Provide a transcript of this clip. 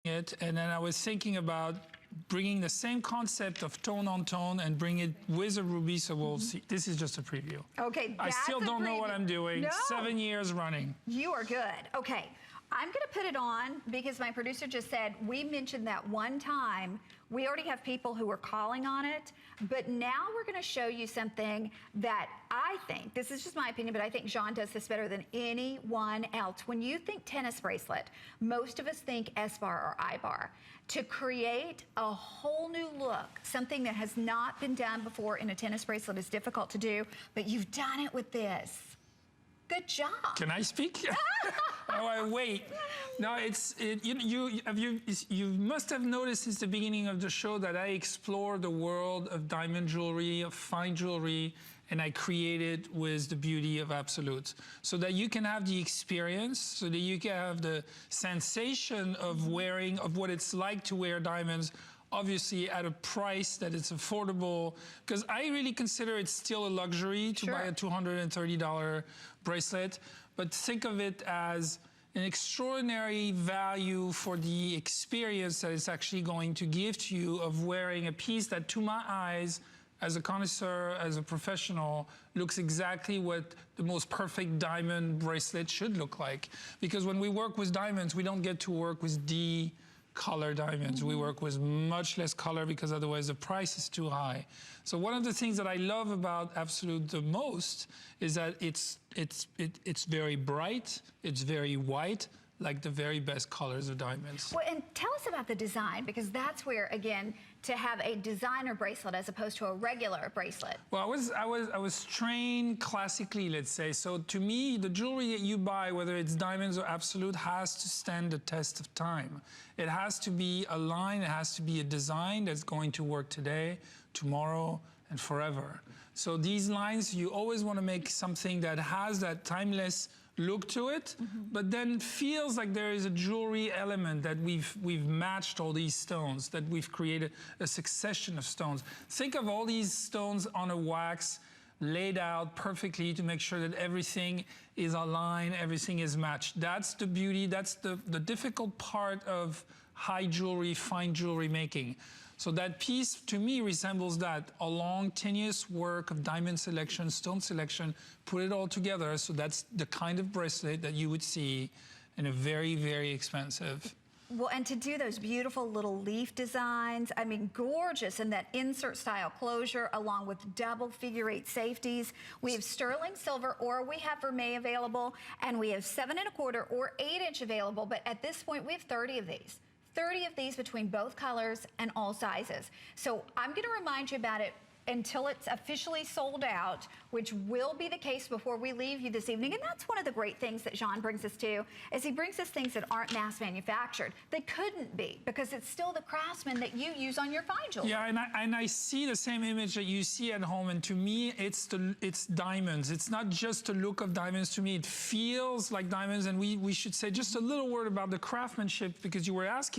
it, and then I was thinking about bringing the same concept of tone on tone and bring it with a ruby, so we'll see. This is just a preview. Okay, I still don't know what I'm doing. No. 7 years running. You are good. Okay, I'm gonna put it on because my producer just said, we mentioned that one time, we already have people who are calling on it, but now we're gonna show you something that I think, this is just my opinion, but I think Jean does this better than anyone else. When you think tennis bracelet, most of us think S-bar or I-bar. To create a whole new look, something that has not been done before in a tennis bracelet is difficult to do, but you've done it with this. Good job. Can I speak? Oh, wait. No, you must have noticed since the beginning of the show that I explore the world of diamond jewelry, of fine jewelry, and I create it with the beauty of absolutes, so that you can have the experience, so that you can have the sensation of wearing, of what it's like to wear diamonds, obviously at a price that it's affordable, because I really consider it still a luxury to buy a $230 bracelet, but think of it as an extraordinary value for the experience that it's actually going to give to you of wearing a piece that, to my eyes, as a connoisseur, as a professional, looks exactly what the most perfect diamond bracelet should look like. Because when we work with diamonds, we don't get to work with color diamonds. We work with much less color because otherwise the price is too high. So one of the things that I love about Absolute the most is that it's very bright, it's very white, like the very best colors of diamonds. Well, and tell us about the design, because that's where, again, to have a designer bracelet as opposed to a regular bracelet. Well, I was trained classically, let's say. So to me, the jewelry that you buy, whether it's diamonds or absolute, has to stand the test of time. It has to be a line, it has to be a design that's going to work today, tomorrow, and forever. So these lines, you always want to make something that has that timeless look to it, but then feels like there is a jewelry element, that we've matched all these stones, that we've created a succession of stones. Think of all these stones on a wax, laid out perfectly to make sure that everything is aligned, everything is matched. That's the beauty, that's the difficult part of high jewelry, fine jewelry making. So that piece, to me, resembles that, a long, tenuous work of diamond selection, stone selection, put it all together. So that's the kind of bracelet that you would see in a very, very expensive. Well, and to do those beautiful little leaf designs, I mean, gorgeous, and that insert style closure along with double figure 8 safeties. We have sterling silver, or we have vermeil available, and we have 7 1/4 or 8-inch available, but at this point we have 30 of these. 30 of these between both colors and all sizes. So I'm going to remind you about it until it's officially sold out, which will be the case before we leave you this evening. And that's one of the great things that Jean brings us to, is he brings us things that aren't mass manufactured. They couldn't be, because it's still the craftsman that you use on your fine jewelry. Yeah, and I see the same image that you see at home, and to me, it's diamonds. It's not just the look of diamonds. To me, it feels like diamonds, and we should say just a little word about the craftsmanship, because you were asking